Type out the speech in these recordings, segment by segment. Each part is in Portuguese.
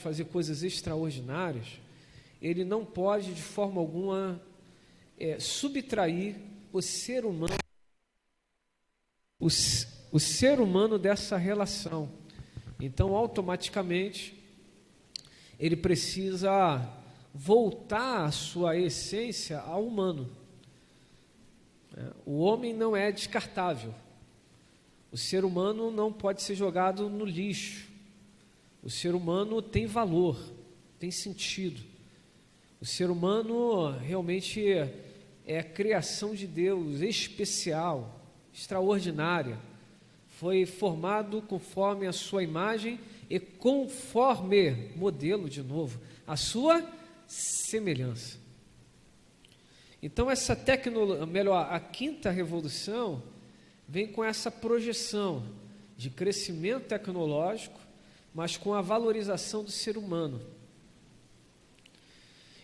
fazer coisas extraordinárias, ele não pode de forma alguma subtrair o ser humano, o ser humano dessa relação. Então, automaticamente, ele precisa voltar a sua essência ao humano. O homem não é descartável. O ser humano não pode ser jogado no lixo. O ser humano tem valor, tem sentido. O ser humano realmente é a criação de Deus, especial, extraordinária. Foi formado conforme a sua imagem e conforme, modelo de novo, a sua semelhança. Então essa a quinta revolução vem com essa projeção de crescimento tecnológico, mas com a valorização do ser humano.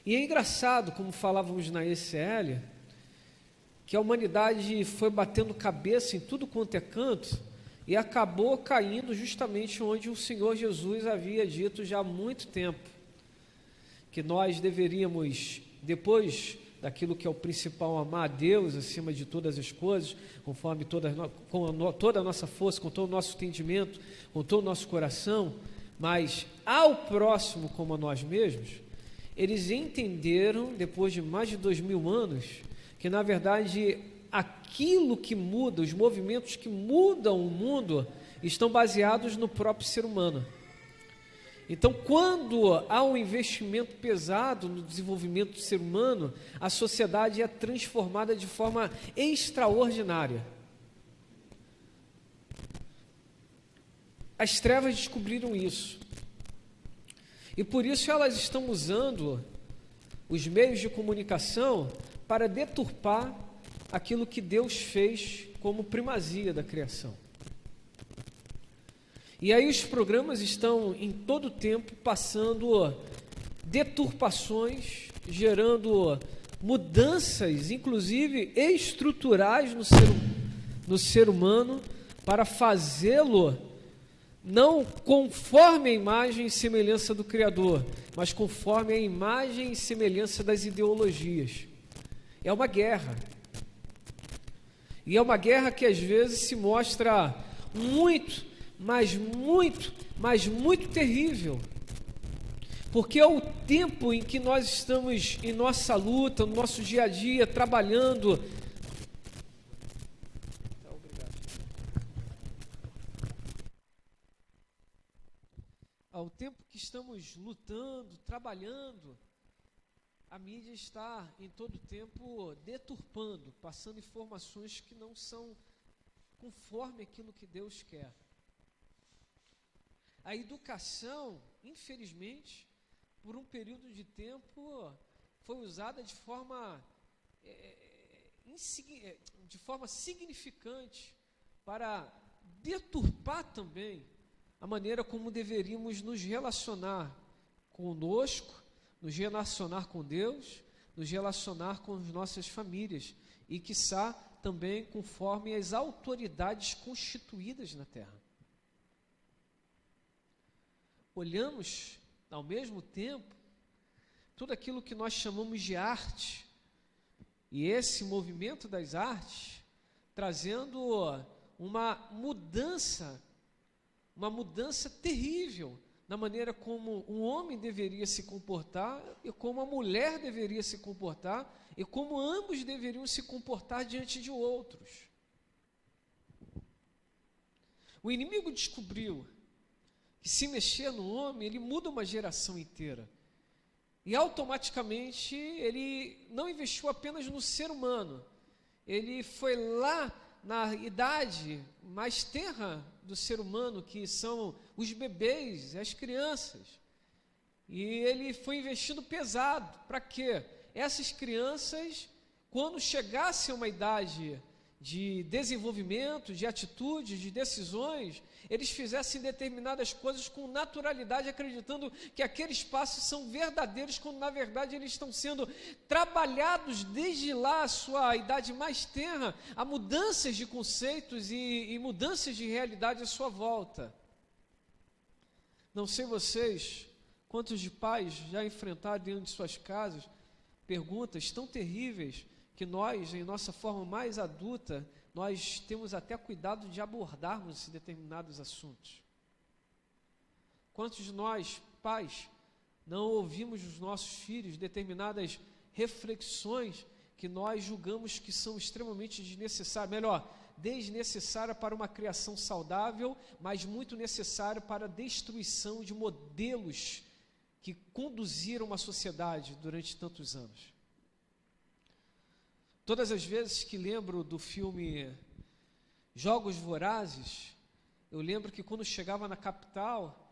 E é engraçado, como falávamos na ECL, que a humanidade foi batendo cabeça em tudo quanto é canto e acabou caindo justamente onde o Senhor Jesus havia dito já há muito tempo, que nós deveríamos, depois daquilo que é o principal, amar a Deus acima de todas as coisas, conforme com toda a nossa força, com todo o nosso entendimento, com todo o nosso coração, mas ao próximo como a nós mesmos. Eles entenderam, depois de mais de 2000 anos, que na verdade aquilo que muda, os movimentos que mudam o mundo, estão baseados no próprio ser humano. Então, quando há um investimento pesado no desenvolvimento do ser humano, a sociedade é transformada de forma extraordinária. As trevas descobriram isso. E por isso elas estão usando os meios de comunicação para deturpar aquilo que Deus fez como primazia da criação. E aí os programas estão em todo o tempo passando deturpações, gerando mudanças, inclusive estruturais no ser humano, para fazê-lo não conforme a imagem e semelhança do Criador, mas conforme a imagem e semelhança das ideologias. É uma guerra. E é uma guerra que às vezes se mostra muito terrível, porque é o tempo em que nós estamos em nossa luta, no nosso dia a dia, trabalhando. Ao tempo que estamos lutando, trabalhando, a mídia está em todo tempo deturpando, passando informações que não são conforme aquilo que Deus quer. A educação, infelizmente, por um período de tempo, foi usada de forma significante para deturpar também a maneira como deveríamos nos relacionar conosco, nos relacionar com Deus, nos relacionar com as nossas famílias e, quiçá, também conforme as autoridades constituídas na terra. Olhamos, ao mesmo tempo, tudo aquilo que nós chamamos de arte, e esse movimento das artes, trazendo uma mudança terrível na maneira como um homem deveria se comportar e como a mulher deveria se comportar e como ambos deveriam se comportar diante de outros. O inimigo descobriu que se mexer no homem, ele muda uma geração inteira. E automaticamente ele não investiu apenas no ser humano. Ele foi lá na idade mais tenra do ser humano, que são os bebês, as crianças. E ele foi investindo pesado. Para quê? Essas crianças, quando chegassem a uma idade de desenvolvimento, de atitude, de decisões, eles fizessem determinadas coisas com naturalidade, acreditando que aqueles passos são verdadeiros, quando na verdade eles estão sendo trabalhados desde lá, a sua idade mais tenra, a mudanças de conceitos e mudanças de realidade à sua volta. Não sei vocês, Quantos de pais já enfrentaram dentro de suas casas perguntas tão terríveis que nós, em nossa forma mais adulta, nós temos até cuidado de abordarmos esses determinados assuntos? Quantos de nós, pais, não ouvimos dos nossos filhos determinadas reflexões que nós julgamos que são extremamente desnecessárias para uma criação saudável, mas muito necessárias para a destruição de modelos que conduziram uma sociedade durante tantos anos? Todas as vezes que lembro do filme Jogos Vorazes, eu lembro que quando chegava na capital,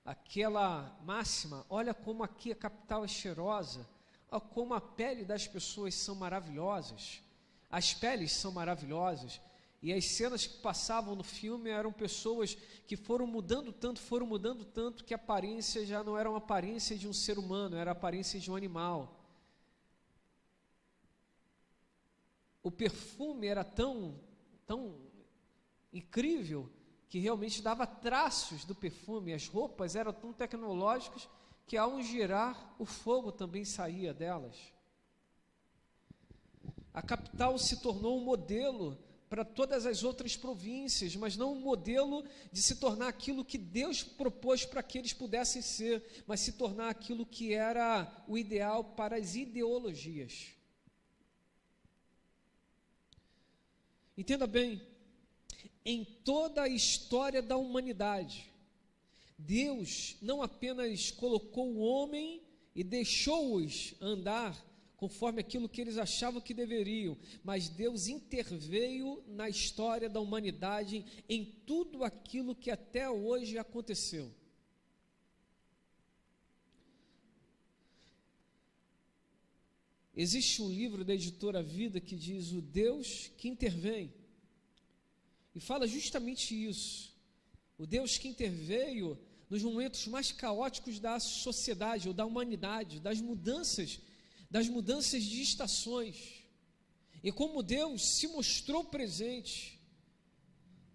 aquela máxima: olha como aqui a capital é cheirosa, olha como a pele das pessoas são maravilhosas, as peles são maravilhosas, e as cenas que passavam no filme eram pessoas que foram mudando tanto, que a aparência já não era uma aparência de um ser humano, era a aparência de um animal. O perfume era tão incrível que realmente dava traços do perfume. As roupas eram tão tecnológicas que ao girar o fogo também saía delas. A capital se tornou um modelo para todas as outras províncias, mas não um modelo de se tornar aquilo que Deus propôs para que eles pudessem ser, mas se tornar aquilo que era o ideal para as ideologias. Entenda bem, em toda a história da humanidade, Deus não apenas colocou o homem e deixou-os andar conforme aquilo que eles achavam que deveriam, mas Deus interveio na história da humanidade em tudo aquilo que até hoje aconteceu. Existe um livro da editora Vida que diz o Deus que intervém, e fala justamente isso, o Deus que interveio nos momentos mais caóticos da sociedade ou da humanidade, das mudanças de estações, e como Deus se mostrou presente,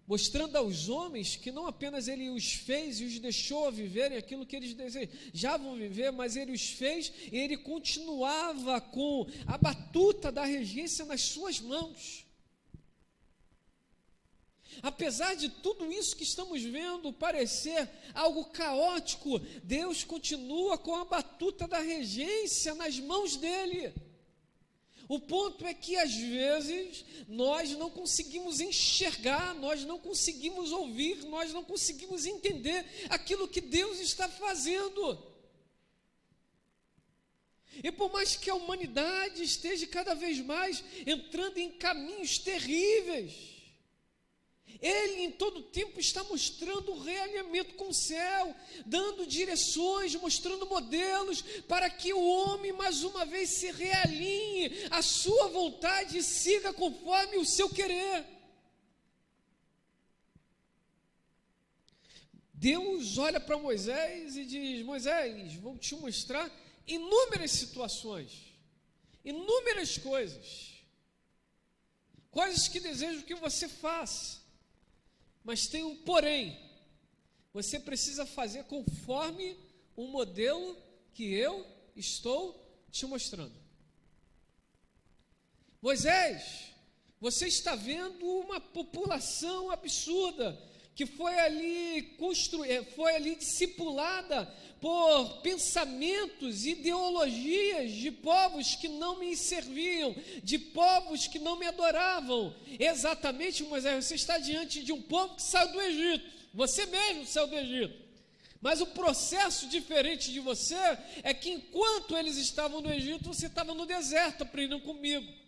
mostrando aos homens que não apenas Ele os fez e os deixou viverem aquilo que eles desejavam viver, mas Ele os fez e Ele continuava com a batuta da regência nas suas mãos. Apesar de tudo isso que estamos vendo parecer algo caótico, Deus continua com a batuta da regência nas mãos dEle. O ponto é que às vezes nós não conseguimos enxergar, nós não conseguimos ouvir, nós não conseguimos entender aquilo que Deus está fazendo. E por mais que a humanidade esteja cada vez mais entrando em caminhos terríveis, Ele em todo tempo está mostrando o realinhamento com o céu, dando direções, mostrando modelos, para que o homem mais uma vez se realinhe à sua vontade e siga conforme o seu querer. Deus olha para Moisés e diz: Moisés, vou te mostrar inúmeras situações, inúmeras coisas que desejo que você faça. Mas tem um porém: você precisa fazer conforme o modelo que eu estou te mostrando. Moisés, você está vendo uma população absurda que foi ali discipulada por pensamentos, ideologias de povos que não me serviam, de povos que não me adoravam. Exatamente, Moisés, você está diante de um povo que saiu do Egito, você mesmo saiu do Egito. Mas o processo diferente de você é que enquanto eles estavam no Egito, você estava no deserto aprendendo comigo.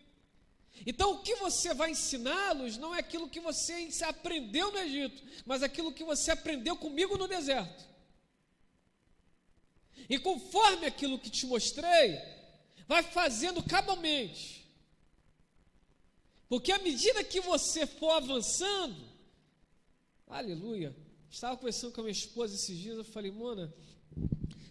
Então o que você vai ensiná-los não é aquilo que você aprendeu no Egito, mas aquilo que você aprendeu comigo no deserto. E conforme aquilo que te mostrei, vai fazendo cabalmente. Porque à medida que você for avançando, aleluia, estava conversando com a minha esposa esses dias, eu falei: Mona,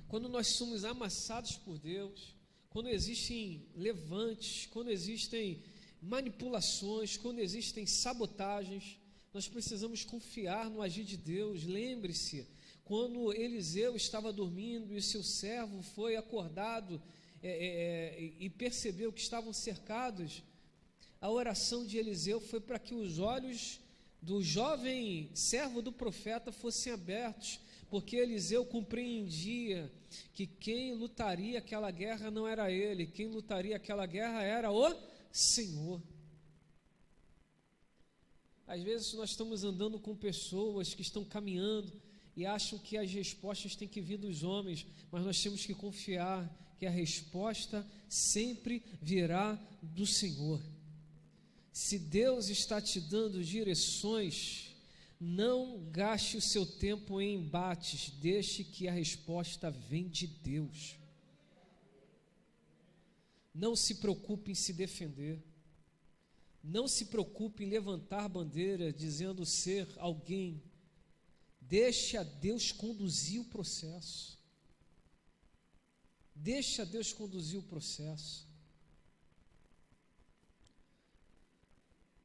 quando nós somos amassados por Deus, quando existem levantes, quando existem manipulações, quando existem sabotagens, nós precisamos confiar no agir de Deus. Lembre-se, quando Eliseu estava dormindo e seu servo foi acordado e percebeu que estavam cercados, a oração de Eliseu foi para que os olhos do jovem servo do profeta fossem abertos, porque Eliseu compreendia que quem lutaria aquela guerra não era ele, quem lutaria aquela guerra era o Senhor. Às vezes nós estamos andando com pessoas que estão caminhando e acham que as respostas têm que vir dos homens, mas nós temos que confiar que a resposta sempre virá do Senhor. Se Deus está te dando direções, não gaste o seu tempo em embates, deixe que a resposta vem de Deus. Não se preocupe em se defender, não se preocupe em levantar bandeira dizendo ser alguém. Deixe a Deus conduzir o processo. Deixe a Deus conduzir o processo.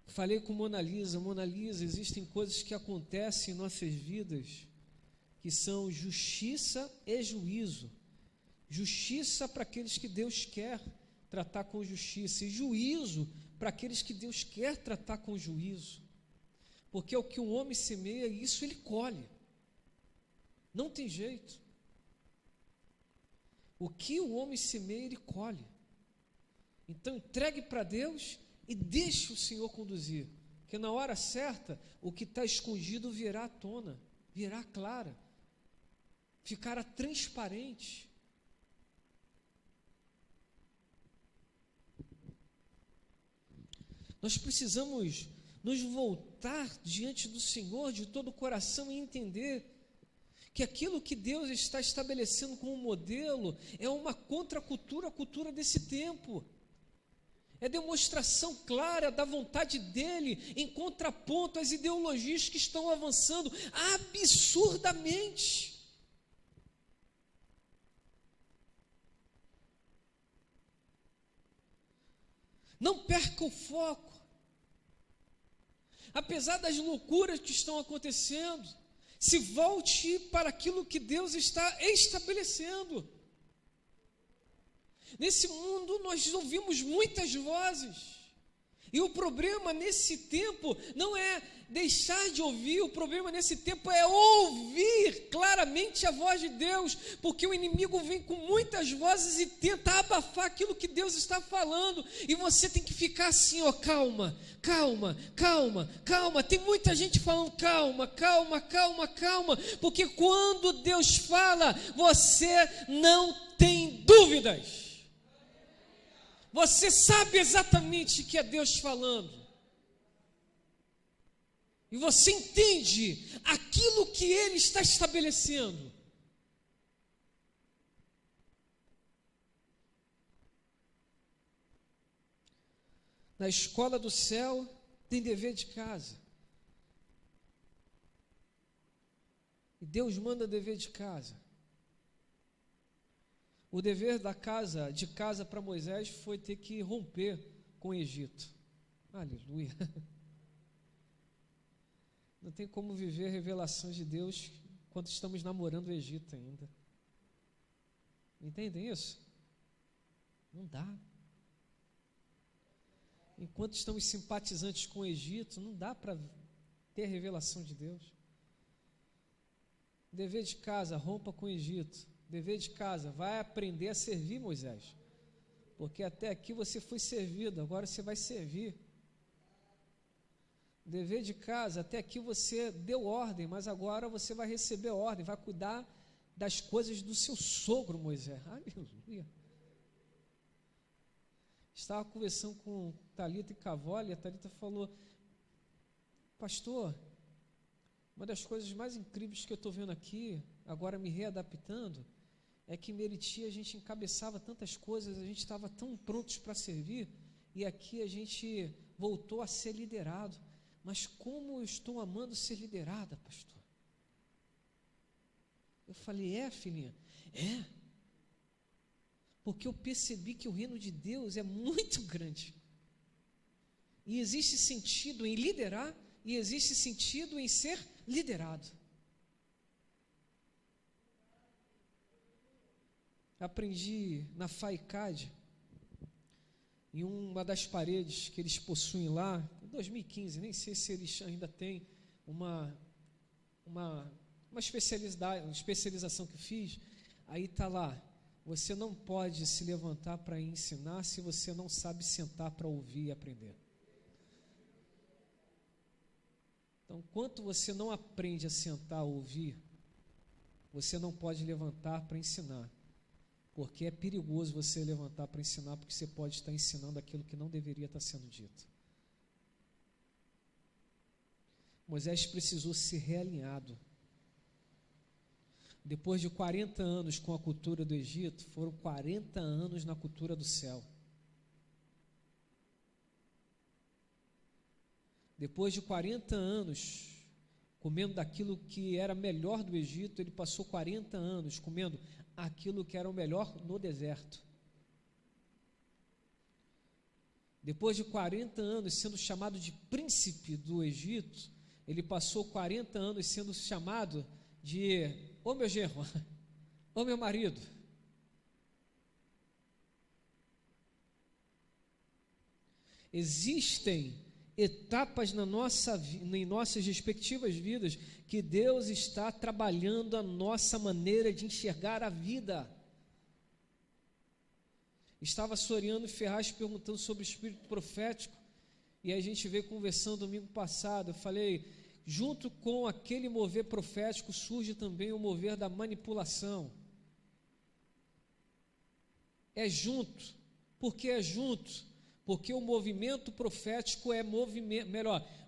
Falei com Mona Lisa, existem coisas que acontecem em nossas vidas que são justiça e juízo. Justiça para aqueles que Deus quer tratar com justiça, e juízo para aqueles que Deus quer tratar com juízo. Porque o que o homem semeia, isso ele colhe. Não tem jeito. O que o homem semeia, ele colhe. Então entregue para Deus e deixe o Senhor conduzir, porque na hora certa, o que está escondido virá à tona, virá clara, ficará transparente. Nós precisamos nos voltar diante do Senhor de todo o coração e entender que aquilo que Deus está estabelecendo como modelo é uma contracultura, a cultura desse tempo. É demonstração clara da vontade dele em contraponto às ideologias que estão avançando absurdamente. Não perca o foco. Apesar das loucuras que estão acontecendo, se volte para aquilo que Deus está estabelecendo. Nesse mundo nós ouvimos muitas vozes, e o problema nesse tempo não é deixar de ouvir, o problema nesse tempo é ouvir claramente a voz de Deus, porque o inimigo vem com muitas vozes e tenta abafar aquilo que Deus está falando, e você tem que ficar assim, ó, calma, calma, calma, calma. Tem muita gente falando calma, calma, calma, calma, porque quando Deus fala, você não tem dúvidas. Você sabe exatamente que é Deus falando. E você entende aquilo que Ele está estabelecendo. Na escola do céu tem dever de casa. E Deus manda dever de casa. O dever de casa para Moisés foi ter que romper com o Egito. Aleluia. Não tem como viver a revelação de Deus quando estamos namorando o Egito ainda. Entendem isso? Não dá. Enquanto estamos simpatizantes com o Egito, não dá para ter a revelação de Deus. Dever de casa, rompa com o Egito. Dever de casa, vai aprender a servir, Moisés, porque até aqui você foi servido, agora você vai servir. Dever de casa, até aqui você deu ordem, mas agora você vai receber ordem, vai cuidar das coisas do seu sogro, Moisés. Aleluia. Estava conversando com Thalita e Cavoli, a Thalita falou: pastor, uma das coisas mais incríveis que eu estou vendo aqui, agora me readaptando, é que em Meriti a gente encabeçava tantas coisas, a gente estava tão prontos para servir, e aqui a gente voltou a ser liderado. Mas como eu estou amando ser liderada, pastor? Eu falei: filhinha, porque eu percebi que o reino de Deus é muito grande, e existe sentido em liderar, e existe sentido em ser liderado. aprendi na FAICAD, em uma das paredes que eles possuem lá, em 2015, nem sei se eles ainda têm uma especialização que eu fiz, aí está lá, você não pode se levantar para ensinar se você não sabe sentar para ouvir e aprender. Então, enquanto você não aprende a sentar a ouvir, você não pode levantar para ensinar, porque é perigoso você levantar para ensinar, porque você pode estar ensinando aquilo que não deveria estar sendo dito. Moisés precisou ser realinhado. Depois de 40 anos com a cultura do Egito, foram 40 anos na cultura do céu. Depois de 40 anos comendo daquilo que era melhor do Egito, ele passou 40 anos comendo aquilo que era o melhor no deserto. Depois de 40 anos sendo chamado de príncipe do Egito, ele passou 40 anos sendo chamado de, ô meu genro, ô meu marido. Existem etapas em nossas respectivas vidas que Deus está trabalhando a nossa maneira de enxergar a vida. Estava Soriano Ferraz perguntando sobre o espírito profético, e a gente veio conversando domingo passado. Eu falei, junto com aquele mover profético surge também o mover da manipulação. É junto. Por que é junto? Porque o movimento profético é movimento,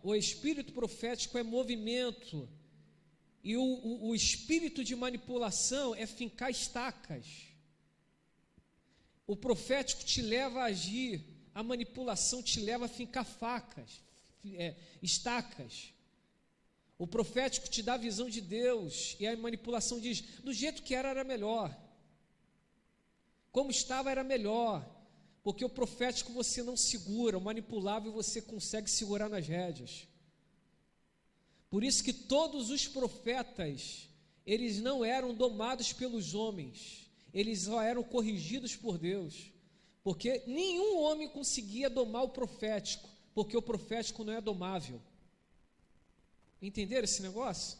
o espírito profético é movimento, e o espírito de manipulação é fincar estacas. O profético te leva a agir, a manipulação te leva a fincar estacas. O profético te dá a visão de Deus, e a manipulação diz, do jeito que era melhor, como estava era melhor. Porque o profético você não segura, o manipulável você consegue segurar nas rédeas. Por isso que todos os profetas, eles não eram domados pelos homens, eles só eram corrigidos por Deus. Porque nenhum homem conseguia domar o profético, porque o profético não é domável. Entenderam esse negócio?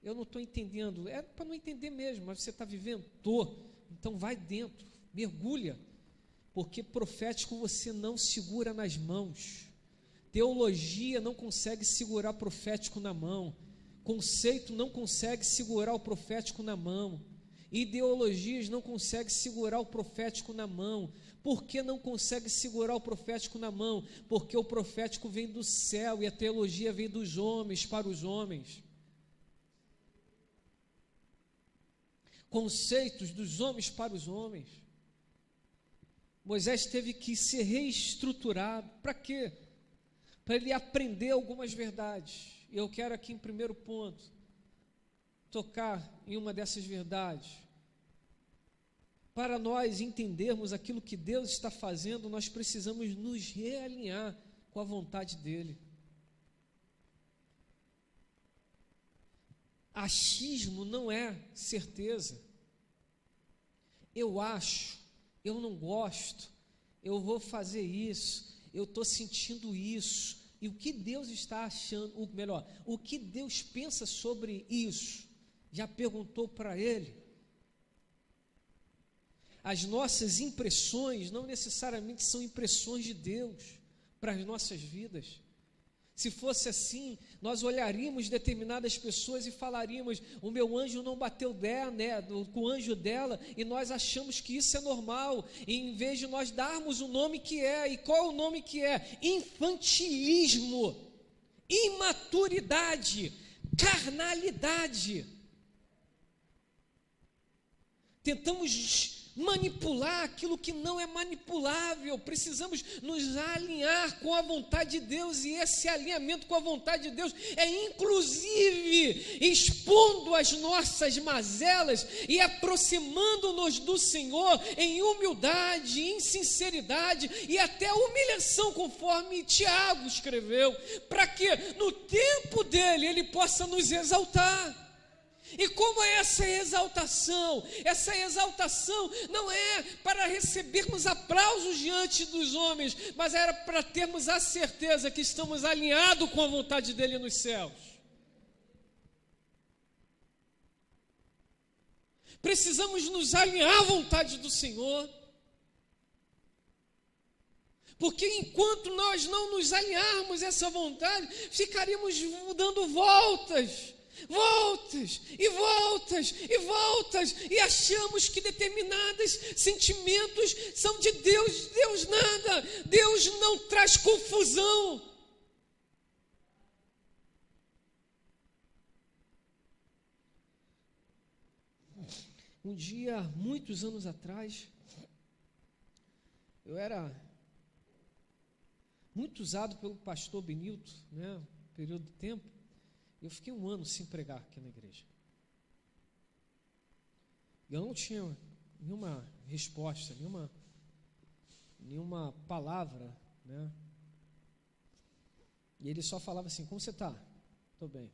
Eu não estou entendendo, é para não entender mesmo, mas você está vivendo? Então vai dentro, mergulha. Porque profético você não segura nas mãos, teologia não consegue segurar profético na mão, conceito não consegue segurar o profético na mão, ideologias não conseguem segurar o profético na mão. Por que não consegue segurar o profético na mão? Porque o profético vem do céu e a teologia vem dos homens para os homens. Conceitos dos homens para os homens. Moisés teve que ser reestruturado. Para quê? Para ele aprender algumas verdades. E eu quero aqui em primeiro ponto tocar em uma dessas verdades. Para nós entendermos aquilo que Deus está fazendo, nós precisamos nos realinhar com a vontade dEle. Achismo não é certeza. Eu acho, eu não gosto, eu vou fazer isso, eu estou sentindo isso, e o que Deus está achando, o que Deus pensa sobre isso, já perguntou para Ele? As nossas impressões não necessariamente são impressões de Deus para as nossas vidas. Se fosse assim, nós olharíamos determinadas pessoas e falaríamos, o meu anjo não bateu com o anjo dela, e nós achamos que isso é normal, e em vez de nós darmos o nome que é, e qual é o nome que é? Infantilismo, imaturidade, carnalidade. Tentamos manipular aquilo que não é manipulável. Precisamos nos alinhar com a vontade de Deus, e esse alinhamento com a vontade de Deus é inclusive expondo as nossas mazelas e aproximando-nos do Senhor em humildade, em sinceridade e até humilhação, conforme Tiago escreveu, para que no tempo dele Ele possa nos exaltar. E como é essa exaltação? Essa exaltação não é para recebermos aplausos diante dos homens, mas era para termos a certeza que estamos alinhados com a vontade dele nos céus. Precisamos nos alinhar à vontade do Senhor. Porque enquanto nós não nos alinharmos a essa vontade, ficaríamos dando voltas e achamos que determinados sentimentos são de Deus. Deus nada, Deus não traz confusão. Um dia, muitos anos atrás, eu era muito usado pelo pastor Benilton, né, período de tempo. Eu fiquei 1 ano sem pregar aqui na igreja. Eu não tinha nenhuma resposta, nenhuma palavra, né? E ele só falava assim: como você está? Estou bem.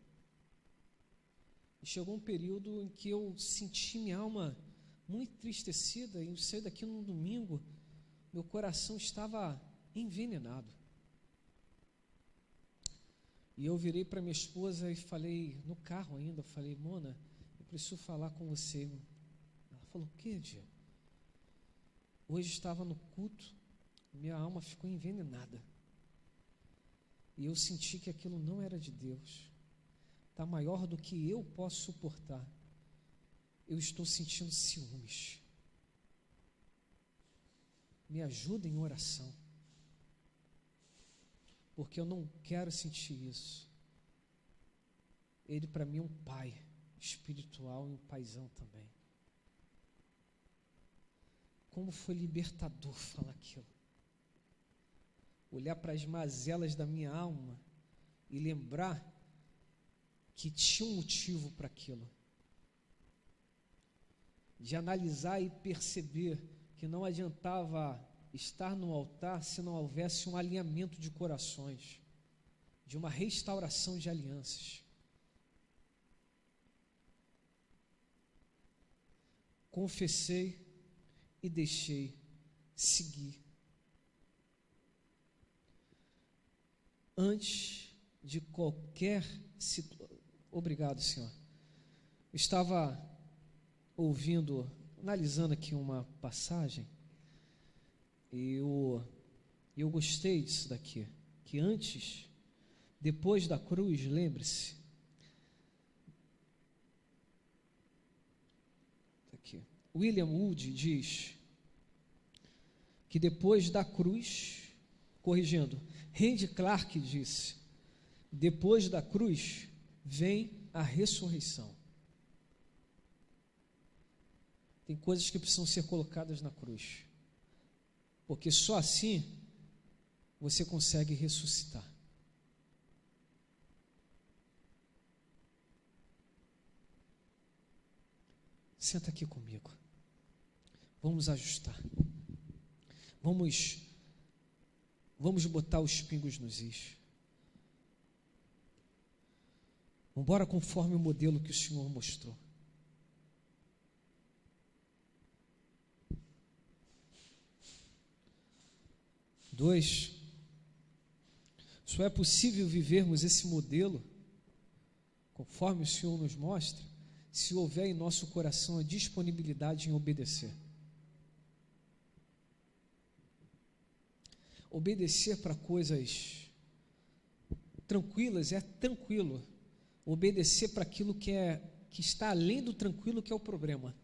E chegou um período em que eu senti minha alma muito entristecida, e eu saí daqui num domingo, meu coração estava envenenado. E eu virei para minha esposa e falei, no carro ainda, eu falei: Mona, eu preciso falar com você. Ela falou: o que, Dia? Hoje estava no culto, minha alma ficou envenenada. E eu senti que aquilo não era de Deus. Está maior do que eu posso suportar. Eu estou sentindo ciúmes. Me ajuda em oração. Porque eu não quero sentir isso. Ele para mim é um pai espiritual e um paizão também. Como foi libertador falar aquilo. Olhar para as mazelas da minha alma e lembrar que tinha um motivo para aquilo. De analisar e perceber que não adiantava estar no altar se não houvesse um alinhamento de corações, de uma restauração de alianças. Confessei e deixei seguir. Antes de qualquer situação. Obrigado, Senhor. Eu estava analisando aqui uma passagem, e eu gostei disso daqui, que depois da cruz, lembre-se, aqui, William Wood diz que depois da cruz, corrigindo, Randy Clark disse, depois da cruz vem a ressurreição. Tem coisas que precisam ser colocadas na cruz, porque só assim você consegue ressuscitar. Senta aqui comigo. Vamos ajustar. Vamos botar os pingos nos is. Vamos embora conforme o modelo que o Senhor mostrou. Dois, só é possível vivermos esse modelo, conforme o Senhor nos mostra, se houver em nosso coração a disponibilidade em obedecer. Obedecer para coisas tranquilas é tranquilo. Obedecer para aquilo que está além do tranquilo, que é o problema.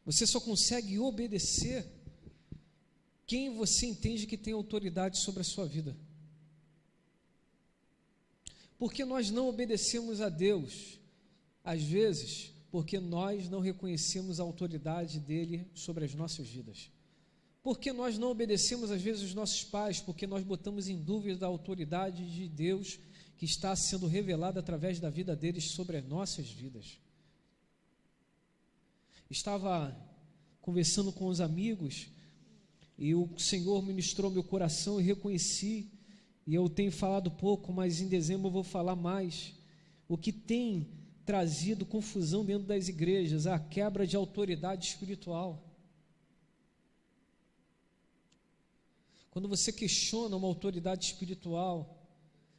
Você só consegue obedecer quem você entende que tem autoridade sobre a sua vida. Porque nós não obedecemos a Deus, às vezes, porque nós não reconhecemos a autoridade dele sobre as nossas vidas. Porque nós não obedecemos às vezes os nossos pais, porque nós botamos em dúvida a autoridade de Deus que está sendo revelada através da vida deles sobre as nossas vidas. Estava conversando com os amigos e o Senhor ministrou meu coração e reconheci, e eu tenho falado pouco, mas em dezembro eu vou falar mais. O que tem trazido confusão dentro das igrejas, a quebra de autoridade espiritual. Quando você questiona uma autoridade espiritual,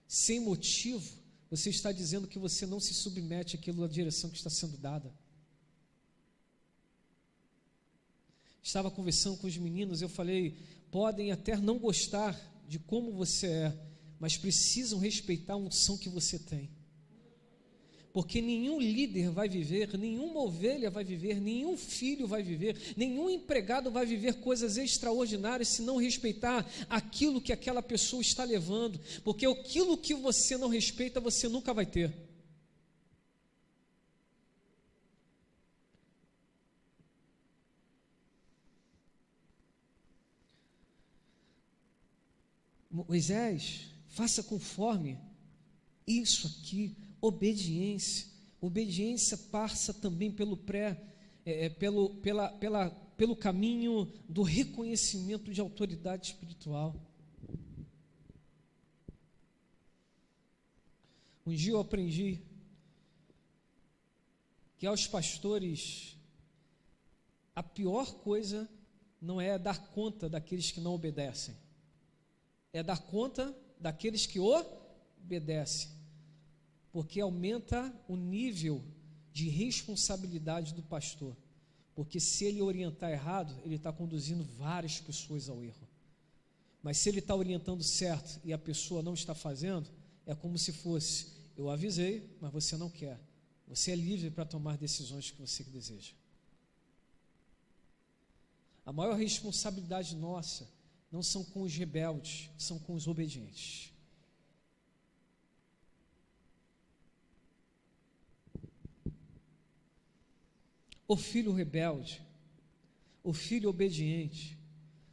sem motivo, você está dizendo que você não se submete àquilo, à direção que está sendo dada. Estava conversando com os meninos, eu falei, podem até não gostar de como você é, mas precisam respeitar a unção que você tem. Porque nenhum líder vai viver, nenhuma ovelha vai viver, nenhum filho vai viver, nenhum empregado vai viver coisas extraordinárias se não respeitar aquilo que aquela pessoa está levando, porque aquilo que você não respeita, você nunca vai ter. Moisés, faça conforme isso aqui. Obediência. Obediência passa também pelo pelo caminho do reconhecimento de autoridade espiritual. Um dia eu aprendi que aos pastores a pior coisa não é dar conta daqueles que não obedecem, é dar conta daqueles que obedecem. Porque aumenta o nível de responsabilidade do pastor. Porque se ele orientar errado, ele está conduzindo várias pessoas ao erro. Mas se ele está orientando certo e a pessoa não está fazendo, é como se fosse, eu avisei, mas você não quer. Você é livre para tomar decisões que você deseja. A maior responsabilidade nossa não são com os rebeldes, são com os obedientes. O filho rebelde, o filho obediente,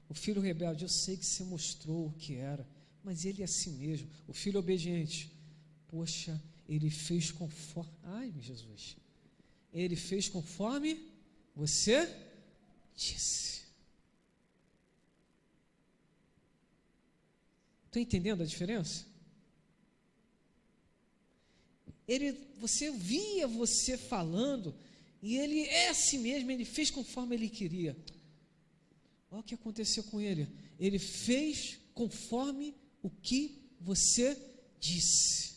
o filho rebelde, eu sei que você mostrou o que era, mas ele é assim mesmo. O filho obediente, poxa, ele fez conforme, ai meu Jesus, ele fez conforme você disse. Está entendendo a diferença? Você via você falando, e ele é assim mesmo, ele fez conforme ele queria. Olha o que aconteceu com ele. Ele fez conforme o que você disse.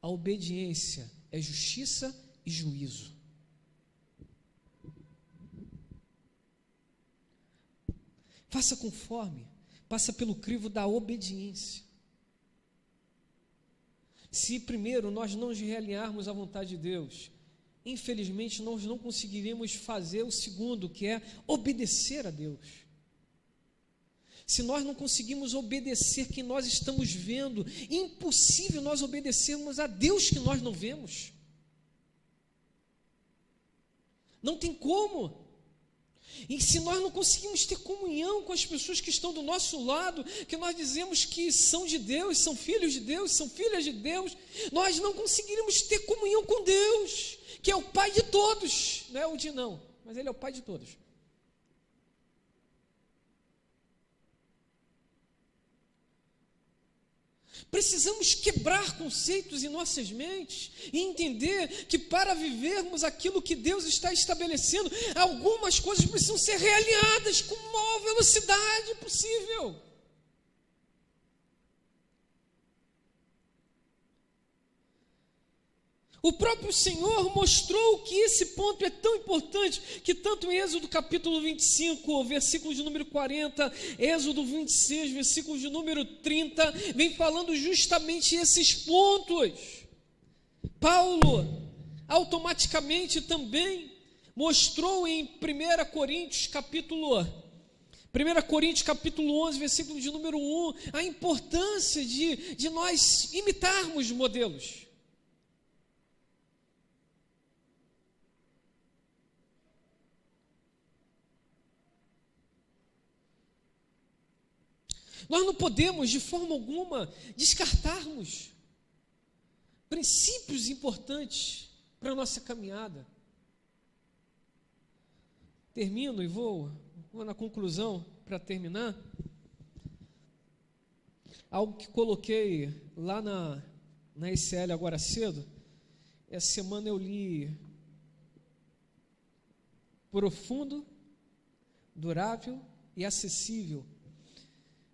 A obediência é justiça e juízo. Faça conforme, passa pelo crivo da obediência. Se primeiro nós não nos realinharmos à vontade de Deus, infelizmente nós não conseguiremos fazer o segundo, que é obedecer a Deus. Se nós não conseguimos obedecer quem nós estamos vendo, impossível nós obedecermos a Deus que nós não vemos. Não tem como. E se nós não conseguimos ter comunhão com as pessoas que estão do nosso lado, que nós dizemos que são de Deus, são filhos de Deus, são filhas de Deus, nós não conseguiremos ter comunhão com Deus, que é o Pai de todos, não é o de não, mas Ele é o Pai de todos. Precisamos quebrar conceitos em nossas mentes e entender que para vivermos aquilo que Deus está estabelecendo, algumas coisas precisam ser realinhadas com a maior velocidade possível. O próprio Senhor mostrou que esse ponto é tão importante, que tanto em Êxodo capítulo 25, versículo de número 40, Êxodo 26, versículo de número 30, vem falando justamente esses pontos. Paulo automaticamente também mostrou em 1 Coríntios capítulo 11, versículo de número 1, a importância de nós imitarmos modelos. Nós não podemos, de forma alguma, descartarmos princípios importantes para a nossa caminhada. Termino e vou na conclusão para terminar. Algo que coloquei lá na ICL agora cedo, essa semana eu li Profundo, Durável e Acessível.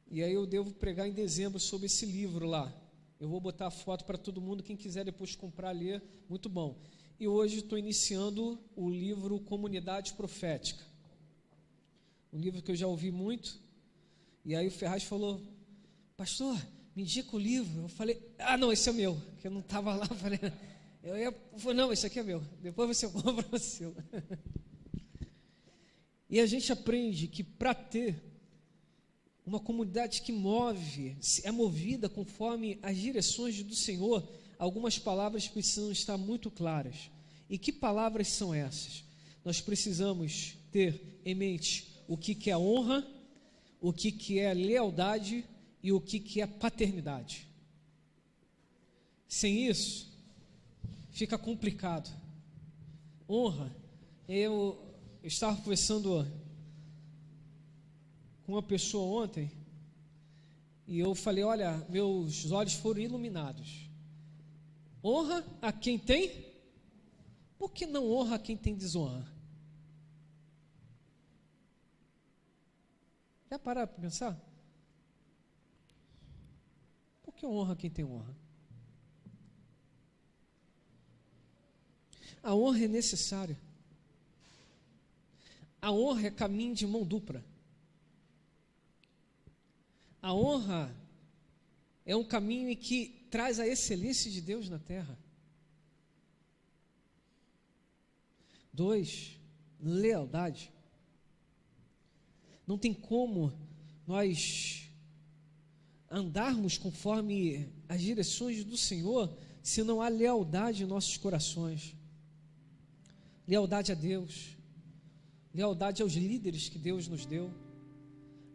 E aí eu devo pregar em dezembro sobre esse livro lá. Eu vou botar a foto para todo mundo, quem quiser depois comprar, ler, muito bom. E hoje estou iniciando o livro Comunidade Profética. Um livro que eu já ouvi muito. E aí o Ferraz falou: pastor, me indica o livro. Eu falei: não, esse é meu. Que eu não estava lá. Eu falei: não, esse aqui é meu. Depois você compra o seu. E a gente aprende que para ter uma comunidade que é movida conforme as direções do Senhor, algumas palavras precisam estar muito claras. E que palavras são essas? Nós precisamos ter em mente o que é honra, o que é lealdade e o que é paternidade. Sem isso, fica complicado. Honra, eu estava conversando com uma pessoa ontem, e eu falei: olha, meus olhos foram iluminados. Honra a quem tem, por que não honra a quem tem desonra? Já pararam para pensar? Por que honra quem tem honra? A honra é necessária. A honra é caminho de mão dupla. A honra é um caminho que traz a excelência de Deus na terra. 2, lealdade. Não tem como nós andarmos conforme as direções do Senhor se não há lealdade em nossos corações. Lealdade a Deus, lealdade aos líderes que Deus nos deu,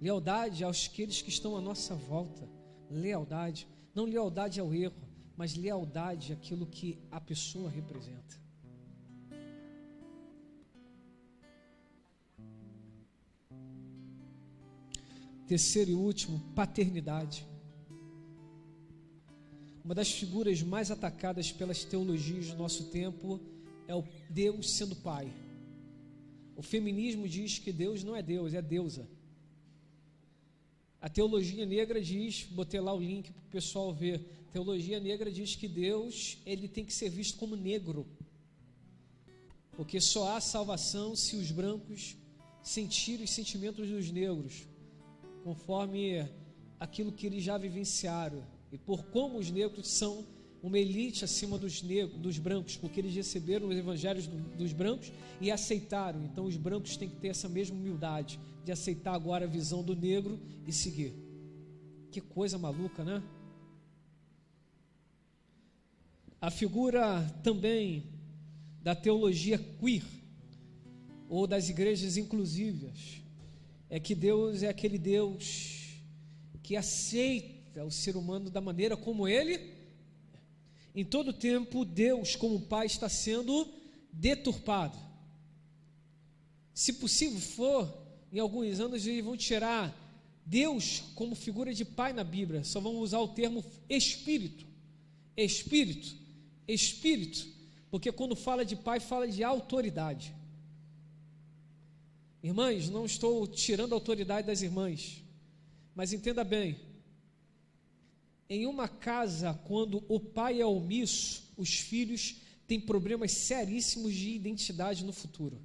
lealdade aos aqueles que estão à nossa volta, lealdade, não lealdade ao erro, mas lealdade àquilo que a pessoa representa. Terceiro e último, paternidade. Uma das figuras mais atacadas pelas teologias do nosso tempo é o Deus sendo pai. O feminismo diz que Deus não é Deus, é deusa. A teologia negra diz, botei lá o link para o pessoal ver, a teologia negra diz que Deus, ele tem que ser visto como negro, porque só há salvação se os brancos sentirem os sentimentos dos negros, conforme aquilo que eles já vivenciaram, e por como os negros são uma elite acima dos brancos, porque eles receberam os evangelhos dos brancos e aceitaram. Então os brancos têm que ter essa mesma humildade de aceitar agora a visão do negro e seguir. Que coisa maluca, né? A figura também da teologia queer, ou das igrejas inclusivas, é que Deus é aquele Deus que aceita o ser humano da maneira como ele. Em todo tempo, Deus como Pai está sendo deturpado. Se possível for, em alguns anos eles vão tirar Deus como figura de Pai na Bíblia, só vão usar o termo Espírito, Espírito, Espírito, porque quando fala de Pai, fala de autoridade. Irmãs, não estou tirando a autoridade das irmãs, mas entenda bem, em uma casa, quando o pai é omisso, os filhos têm problemas seríssimos de identidade no futuro.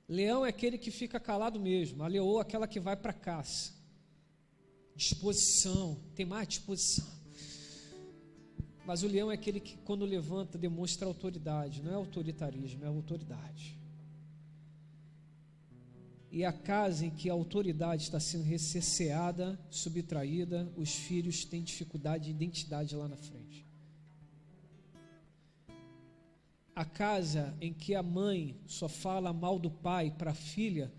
Leão é aquele que fica calado mesmo, a leoa é aquela que vai para a caça. Disposição, tem mais disposição. Mas o leão é aquele que, quando levanta, demonstra autoridade. Não é autoritarismo, é autoridade. E a casa em que a autoridade está sendo recerceada, subtraída, os filhos têm dificuldade de identidade lá na frente. A casa em que a mãe só fala mal do pai para a filha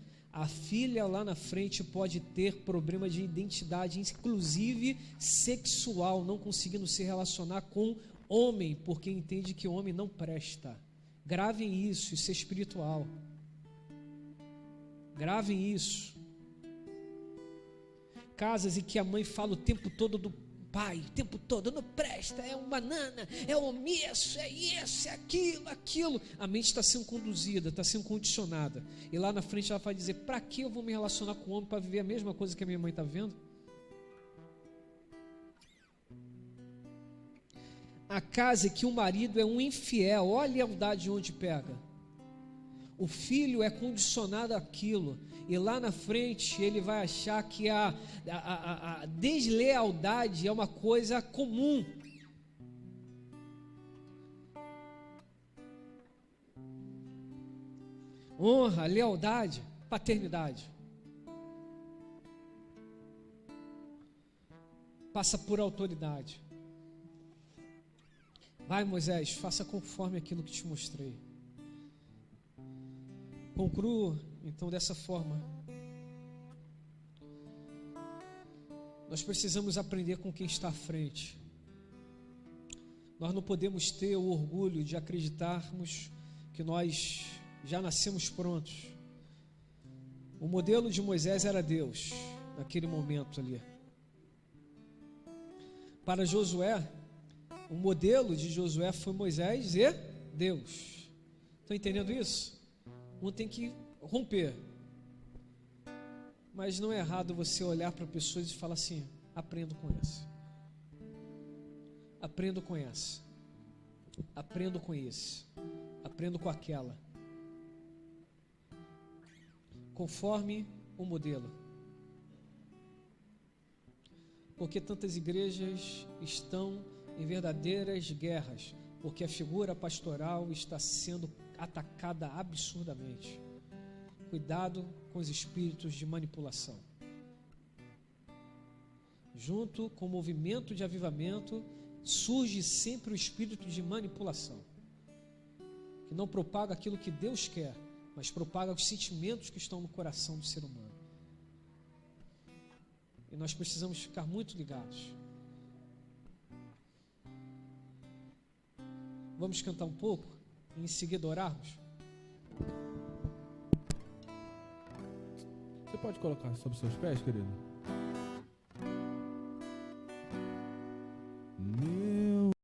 lá na frente pode ter problema de identidade, inclusive sexual, não conseguindo se relacionar com homem, porque entende que homem não presta. Gravem isso é espiritual. Gravem isso. Casas em que a mãe fala o tempo todo do pai, o tempo todo, não presta, é um banana, é um omisso, é isso, é aquilo. A mente está sendo conduzida, está sendo condicionada. E lá na frente ela vai dizer, para que eu vou me relacionar com o homem para viver a mesma coisa que a minha mãe está vendo? A casa em que o marido é um infiel, olha a lealdade onde pega. O filho é condicionado àquilo, e lá na frente ele vai achar que a deslealdade é uma coisa comum. Honra, lealdade, paternidade. Passa por autoridade. Vai, Moisés, faça conforme aquilo que te mostrei. Concluo, então, dessa forma. Nós precisamos aprender com quem está à frente. Nós não podemos ter o orgulho de acreditarmos que nós já nascemos prontos. O modelo de Moisés era Deus, naquele momento ali. Para Josué, o modelo de Josué foi Moisés e Deus. Estão entendendo isso? Um tem que romper. Mas não é errado você olhar para pessoas e falar assim: aprendo com essa, aprendo com essa, aprendo com esse, aprendo com aquela, conforme o modelo. Porque tantas igrejas estão em verdadeiras guerras, porque a figura pastoral está sendo atacada absurdamente. Cuidado com os espíritos de manipulação. Junto com o movimento de avivamento, surge sempre o espírito de manipulação, que não propaga aquilo que Deus quer, mas propaga os sentimentos que estão no coração do ser humano. E nós precisamos ficar muito ligados. Vamos cantar um pouco e em seguida orarmos? Você pode colocar sobre seus pés, querido?